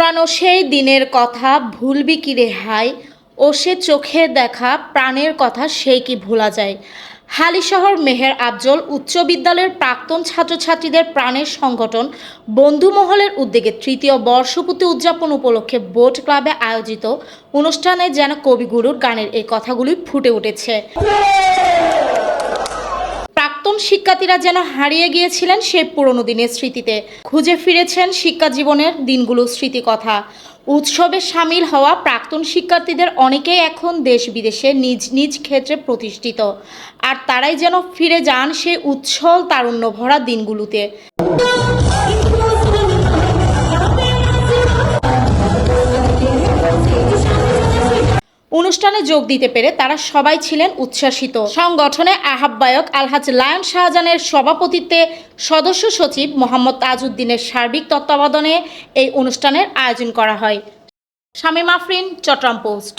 হারানো সেই দিনের কথা ভুলবি কি রে হাই, ও সে চোখে দেখা প্রাণের কথা সেই কি ভোলা যায়। হালিশহর মেহের আফজল উচ্চ বিদ্যালয়ের প্রাক্তন ছাত্রছাত্রীদের প্রাণের সংগঠন বন্ধুমহলের উদ্যোগে তৃতীয় বর্ষপূর্তি উদযাপন উপলক্ষে বোট ক্লাবে আয়োজিত অনুষ্ঠানে যেন কবিগুরুর গানের এই কথাগুলি ফুটে উঠেছে। প্রাক্তন শিক্ষার্থীরা যেন হারিয়ে গিয়েছিলেন সেই পুরনো দিনের স্মৃতিতে, খুঁজে ফিরেছেন শিক্ষা জীবনের দিনগুলোর স্মৃতিকথা। উৎসবে সামিল হওয়া প্রাক্তন শিক্ষার্থীদের অনেকেই এখন দেশ বিদেশে নিজ নিজ ক্ষেত্রে প্রতিষ্ঠিত, আর তারাই যেন ফিরে যান সেই উচ্ছল তারুণ্য ভরা দিনগুলোতে। অনুষ্ঠানে যোগ দিতে পেরে তারা সবাই ছিলেন উচ্ছ্বাসিত। সংগঠনে আহ্বায়ক আলহাজ লায়ন শাহজাহানের সভাপতিত্বে সদস্য সচিব মোহাম্মদ তাজউদ্দিনের সার্বিক তত্ত্বাবধানে এই অনুষ্ঠানের আয়োজন করা হয়। শামীম আফরিন, চট্টগ্রাম পোস্ট।